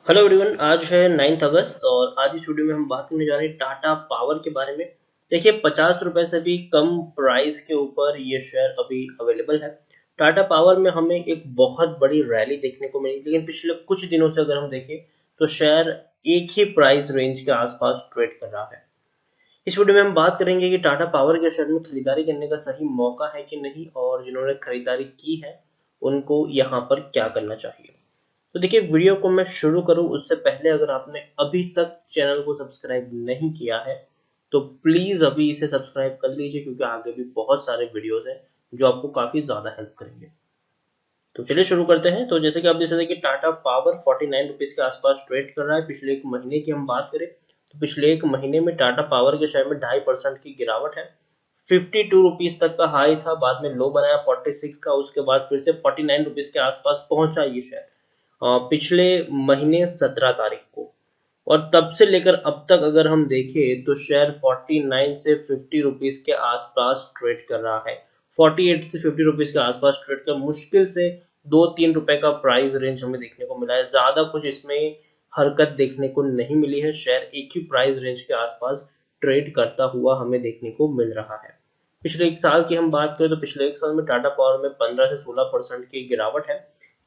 Hello everyone, आज है 9 अगस्त और आज इस वीडियो में हम बात करने जा रहे हैं टाटा पावर के बारे में। देखिए, 50 रुपए से भी कम प्राइस के ऊपर ये शेयर अभी अवेलेबल है। टाटा पावर में हमें एक बहुत बड़ी रैली देखने को मिली, लेकिन पिछले कुछ दिनों से अगर हम देखें तो शेयर एक ही प्राइस रेंज के आसपास ट्रेड कर रहा है। इस वीडियो में हम बात करेंगे कि टाटा पावर के शेयर में खरीदारी करने का सही मौका है कि नहीं, और जिन्होंने खरीदारी की है उनको यहाँ पर क्या करना चाहिए। तो देखिए, वीडियो को मैं शुरू करूं उससे पहले अगर आपने अभी तक चैनल को सब्सक्राइब नहीं किया है तो प्लीज अभी इसे सब्सक्राइब कर लीजिए, क्योंकि आगे भी बहुत सारे वीडियोस हैं जो आपको काफी ज्यादा हेल्प करेंगे। तो चलिए शुरू करते हैं। तो जैसे कि आप देख सकते हैं कि टाटा पावर 49 रुपीज के आसपास ट्रेड कर रहा है। पिछले एक महीने की हम बात करें तो पिछले एक महीने में टाटा पावर के शेयर में 2.5% की गिरावट है। 52 रुपीज तक का हाई था, बाद में लो बनाया 46 का, उसके बाद फिर से 49 रुपीज के आसपास पहुंचा ये शेयर पिछले महीने 17 तारीख को। और तब से लेकर अब तक अगर हम देखें तो शेयर 49 से 50 रुपीज के आसपास ट्रेड कर रहा है। 48 से 50 रुपीज के आसपास ट्रेड कर मुश्किल से 2-3 रुपए का प्राइस रेंज हमें देखने को मिला है। ज्यादा कुछ इसमें हरकत देखने को नहीं मिली है। शेयर एक ही प्राइस रेंज के आसपास ट्रेड करता हुआ हमें देखने को मिल रहा है। पिछले एक साल की हम बात करें तो पिछले एक साल में टाटा पावर में 15 से 16% की गिरावट है।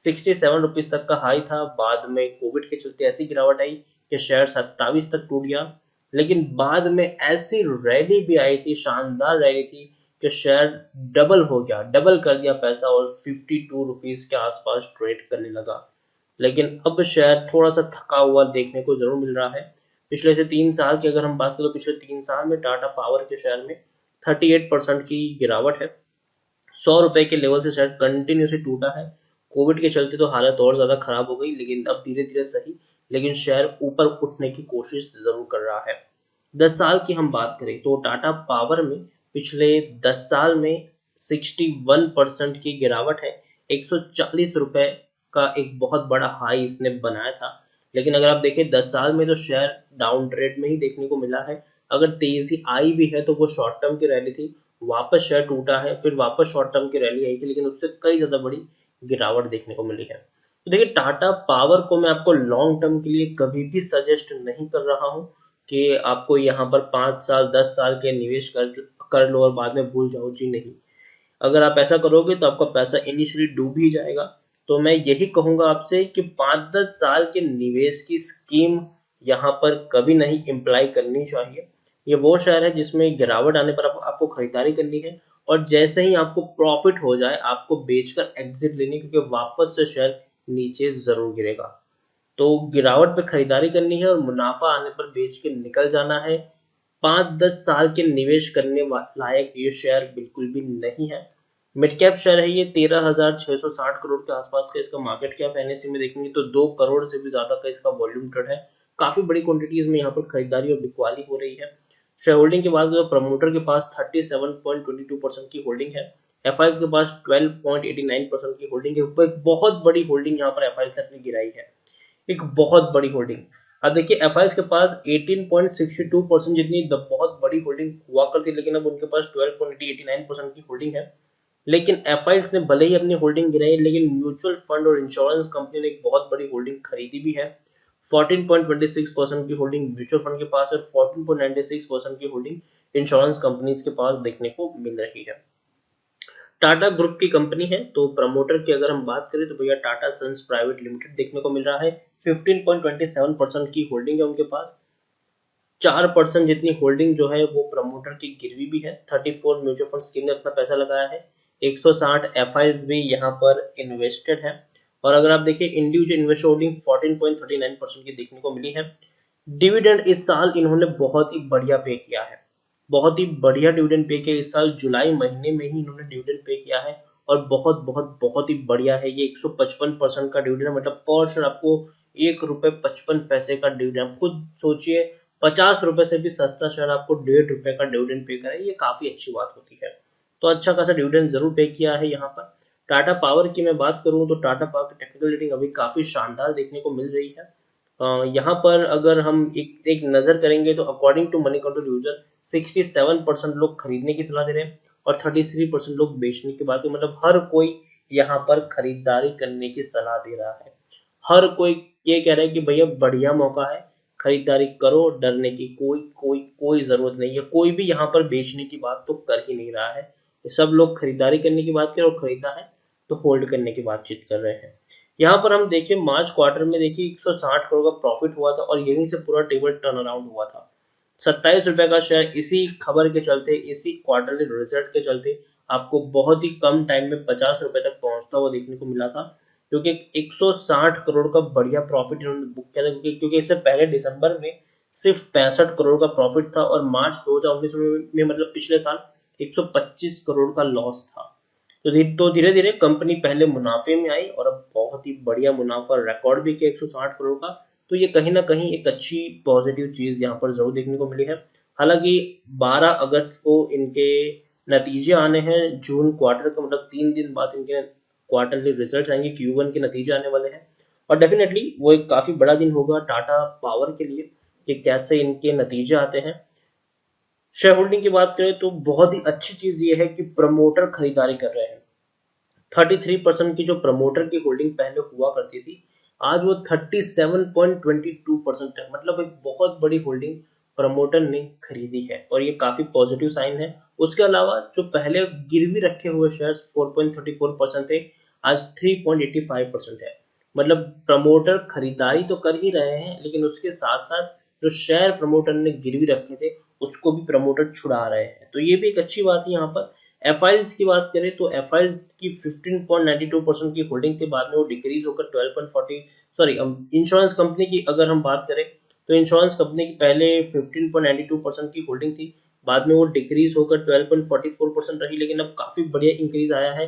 67 रुपीज तक का हाई था, बाद में कोविड के चलते ऐसी गिरावट आई कि शेयर 27 तक टूट गया। लेकिन बाद में ऐसी रैली भी आई थी, शानदार रैली थी कि शेयर डबल हो गया, डबल कर दिया पैसा और 52 रुपीज के आसपास ट्रेड करने लगा। लेकिन अब शेयर थोड़ा सा थका हुआ देखने को जरूर मिल रहा है। पिछले से 3 साल की अगर हम बात करें तो पिछले 3 साल में टाटा पावर के शेयर में 38% की गिरावट है। 100 रुपए के लेवल से शेयर कंटिन्यूसली टूटा है। कोविड के चलते तो हालत और ज्यादा खराब हो गई, लेकिन अब धीरे धीरे सही, लेकिन शेयर ऊपर उठने की कोशिश जरूर कर रहा है। 10 साल की हम बात करें तो टाटा पावर में पिछले 10 साल में 61% की गिरावट है। 140 रुपए का एक बहुत बड़ा हाई इसने बनाया था। लेकिन अगर आप देखें 10 साल में तो शेयर डाउन ट्रेड में ही देखने को मिला है। अगर तेजी आई भी है तो वो शॉर्ट टर्म की रैली थी, वापस शेयर टूटा है, फिर वापस शॉर्ट टर्म की रैली आई थी, लेकिन उससे कई ज्यादा बड़ी गिरावट देखने को मिली है। तो देखिए, टाटा पावर को मैं आपको लॉन्ग टर्म के लिए कभी भी सजेस्ट नहीं कर रहा हूँ कि आपको यहाँ पर 5 साल 10 साल के निवेश कर लो और बाद में भूल जाओ। जी नहीं, अगर आप ऐसा करोगे तो आपका पैसा इनिशियली डूब ही जाएगा। तो मैं यही कहूंगा आपसे कि 5-10 साल के निवेश की स्कीम यहाँ पर कभी नहीं इम्प्लाई करनी चाहिए। ये वो शेयर है जिसमें गिरावट आने पर आपको खरीदारी करनी है, और जैसे ही आपको प्रॉफिट हो जाए आपको बेचकर एग्जिट लेनी, क्योंकि वापस से शेयर नीचे जरूर गिरेगा। तो गिरावट पे खरीदारी करनी है और मुनाफा आने पर बेच के निकल जाना है। 5-10 साल के निवेश करने लायक ये शेयर बिल्कुल भी नहीं है। मिड कैप शेयर है ये, 13,660 करोड़ के आसपास का इसका मार्केट कैप। एनएससी में देखेंगे तो 2 करोड़ से भी ज्यादा का इसका वॉल्यूम ट्रेड है। काफी बड़ी क्वांटिटीज में यहाँ पर खरीदारी और बिकवाली हो रही है। शेयर होल्डिंग की बात करें तो प्रमोटर के पास 37.22% की होल्डिंग है। एफआईएस के पास 12.89% की होल्डिंग है। एक बहुत बड़ी होल्डिंग यहाँ पर एफआईएस ने अपनी गिराई है, एक बहुत बड़ी होल्डिंग। अब देखिए, एफआईएस के पास 18.62% जितनी बहुत बड़ी होल्डिंग हुआ करती, लेकिन अब उनके पास 12.89% की होल्डिंग है। लेकिन एफआईएस ने भले ही अपनी होल्डिंग गिराई, लेकिन म्यूचुअल फंड और इंश्योरेंस कंपनी ने एक बहुत बड़ी होल्डिंग खरीदी भी है। 14.26% की होल्डिंग म्यूचुअल फंड के पास है, 14.96% की होल्डिंग इंश्योरेंस कंपनीज के पास देखने को मिल रही है। टाटा ग्रुप की कंपनी है, तो प्रमोटर की अगर हम बात करें तो भैया टाटा सन्स प्राइवेट लिमिटेड देखने को मिल रहा है। 15.27% की होल्डिंग है उनके पास। 4% जितनी होल्डिंग जो है वो प्रमोटर की गिरवी भी है। 34 म्यूचुअल फंड स्कीम ने अपना पैसा लगाया है। 160 एफआईएस भी यहाँ पर इन्वेस्टेड है। और अगर आप देखिए, इंडिविजुअल इन्वेस्टर होल्डिंग 14.39% की देखने को मिली है। डिविडेंड इस साल इन्होंने बहुत ही बढ़िया पे किया है, बहुत ही बढ़िया डिविडेंड पे किया। इस साल जुलाई महीने में ही इन्होंने डिविडेंड पे किया है, और बहुत बहुत बहुत ही बढ़िया है। ये 155% का डिविडेंड है, मतलब पर शेयर आपको 1 रुपए 55 पैसे का डिविडेंड। खुद सोचिए, 50 रुपए से भी सस्ता शेयर आपको 1.5 रुपए का डिविडेंड पे करे, ये काफी अच्छी बात होती है। तो अच्छा खासा डिविडेंड जरूर पे किया है यहाँ पर। टाटा पावर की मैं बात करूं तो टाटा पावर की टेक्निकल रेटिंग अभी काफी शानदार देखने को मिल रही है। यहाँ पर अगर हम एक नजर करेंगे तो according to Moneycontrol user 67% लोग खरीदने की सलाह दे रहे हैं और 33% लोग बेचने की बात, मतलब हर कोई यहाँ पर खरीदारी करने की सलाह दे रहा है। हर कोई ये कह रहा है कि भैया बढ़िया मौका है, खरीदारी करो, डरने की कोई कोई कोई जरूरत नहीं है। कोई भी यहाँ पर बेचने की बात तो कर ही नहीं रहा है। सब लोग खरीदारी करने की बात कर रहे, और खरीदा है तो होल्ड करने की बातचीत कर रहे हैं। यहाँ पर हम देखिए मार्च क्वार्टर में देखिए 160 करोड़ का प्रॉफिट हुआ था, और यहीं से पूरा टेबल टर्न अराउंड हुआ था। 27 रुपए का शेयर इसी खबर के चलते, इसी क्वार्टरली रिजल्ट के चलते आपको बहुत ही कम टाइम में 50 रुपए तक पहुंचता हुआ देखने को मिला था, क्योंकि 160 करोड़ का बढ़िया प्रॉफिट इन्होंने बुक किया था। क्योंकि इससे पहले दिसंबर में सिर्फ 65 करोड़ का प्रॉफिट था, और मार्च 2019 में मतलब पिछले साल 125 करोड़ का लॉस था। तो धीरे धीरे कंपनी पहले मुनाफे में आई, और अब बहुत ही बढ़िया मुनाफा रिकॉर्ड भी किया 160 करोड़ का। तो ये कहीं ना कहीं एक अच्छी पॉजिटिव चीज यहाँ पर जरूर देखने को मिली है। हालांकि 12 अगस्त को इनके नतीजे आने हैं, जून क्वार्टर का, मतलब 3 दिन बाद इनके क्वार्टरली रिजल्ट्स आएंगे, Q1 के नतीजे आने वाले हैं। और डेफिनेटली वो एक काफी बड़ा दिन होगा टाटा पावर के लिए, कि कैसे इनके नतीजे आते हैं। शेयर होल्डिंग की बात करें तो बहुत ही अच्छी चीज ये है कि प्रमोटर खरीदारी कर रहे हैं। 33% की जो प्रमोटर की होल्डिंग पहले हुआ करती थी, आज वो 37.22% है। मतलब एक बहुत बड़ी होल्डिंग प्रमोटर ने खरीदी है, और ये काफी पॉजिटिव साइन है। उसके अलावा जो पहले गिरवी रखे हुए शेयर्स 4.34% थे, आज 3.85% है। मतलब प्रमोटर खरीदारी तो कर ही रहे हैं, लेकिन उसके साथ साथ जो शेयर प्रमोटर ने गिरवी रखे थे उसको भी प्रमोटर छुड़ा रहे हैं। तो ये भी एक अच्छी बात है। यहाँ पर एफआईएल्स की बात करें तो एफआईएल्स की 15.92% की होल्डिंग के बाद में वो डिक्रीज होकर 12.40, सॉरी, इंश्योरेंस कंपनी की अगर हम बात करें तो इंश्योरेंस कंपनी की पहले 15.92% की होल्डिंग थी, बाद में वो डिक्रीज होकर 12.44% रही, लेकिन अब काफी बढ़िया इंक्रीज आया है।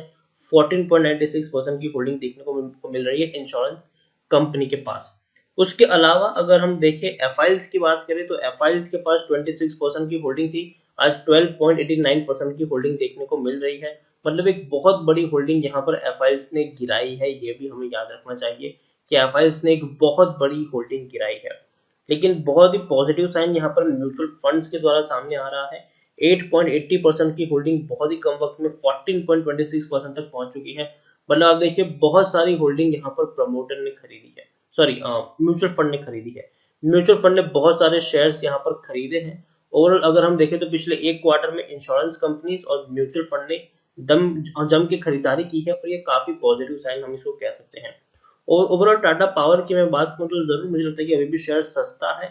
14.96% की होल्डिंग देखने को मिल रही है इंश्योरेंस कंपनी के पास। उसके अलावा अगर हम देखें एफआईएल्स की बात करें तो एफआईएल्स के पास 26% की होल्डिंग थी, आज 12.89% की होल्डिंग देखने को मिल रही है। मतलब एक बहुत बड़ी होल्डिंग यहाँ पर एफआईएल्स ने गिराई है, ये भी हमें याद रखना चाहिए कि एफआईएल्स ने एक बहुत बड़ी होल्डिंग गिराई है। लेकिन बहुत ही पॉजिटिव साइन यहाँ पर म्यूचुअल फंड्स के द्वारा सामने आ रहा है। 8.80% की होल्डिंग बहुत ही कम वक्त में 14.26% तक पहुंच चुकी है। मतलब आप देखिए बहुत सारी होल्डिंग यहाँ पर प्रमोटर ने खरीदी है, सॉरी, म्यूचुअल फंड ने खरीदी है। म्यूचुअल फंड ने बहुत सारे शेयर्स यहाँ पर खरीदे हैं। ओवरऑल अगर हम देखें तो पिछले एक क्वार्टर में इंश्योरेंस कंपनीज और म्यूचुअल फंड ने दम जम के खरीदारी की है, और ये काफी पॉजिटिव साइन हम इसको कह सकते हैं। और ओवरऑल टाटा पावर की मैं बात करूं तो जरूर मुझे लगता है कि अभी भी शेयर सस्ता है।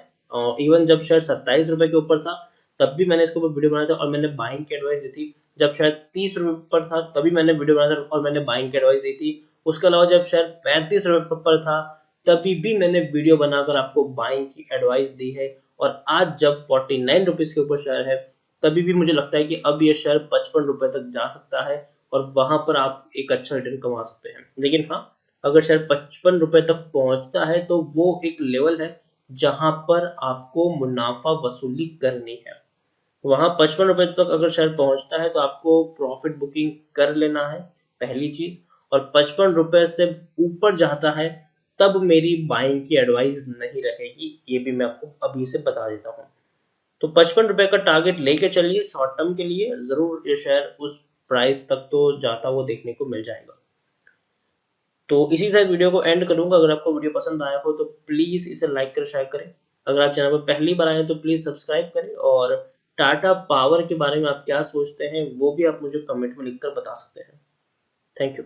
इवन जब शेयर 27 रुपए के ऊपर था तब भी मैंने इसके ऊपर वीडियो बनाया था और मैंने बाइंग की एडवाइस दी थी। जब शेयर 30 रुपए पर था तभी मैंने वीडियो बनाया था और मैंने बाइंग की एडवाइस दी थी। उसके अलावा जब शेयर 35 रुपए पर था तभी भी मैंने वीडियो बनाकर आपको बाइंग की एडवाइस दी है। और आज जब 49 रुपीज के ऊपर शेयर है तभी भी मुझे लगता है कि अब ये शेयर 55 रुपए तक जा सकता है, और वहां पर आप एक अच्छा रिटर्न कमा सकते हैं। लेकिन हाँ, अगर शेयर 55 रुपए तक पहुंचता है तो वो एक लेवल है जहां पर आपको मुनाफा वसूली करनी है। वहां 55 रुपए तक अगर शेयर पहुंचता है तो आपको प्रॉफिट बुकिंग कर लेना है, पहली चीज। और 55 रुपए से ऊपर जाता है तब मेरी बाइंग की एडवाइस नहीं रहेगी, ये भी मैं आपको अभी से बता देता हूँ। तो 55 रुपए का टारगेट लेके चलिए, शॉर्ट टर्म के लिए जरूर ये शेयर उस प्राइस तक तो जाता हुआ देखने को मिल जाएगा। तो इसी साथ वीडियो को एंड करूंगा। अगर आपको वीडियो पसंद आया हो तो प्लीज इसे लाइक कर शेयर करें। अगर आप चैनल पर पहली बार आए तो प्लीज सब्सक्राइब करें, और टाटा पावर के बारे में आप क्या सोचते हैं वो भी आप मुझे कमेंट में लिखकर बता सकते हैं। Thank you.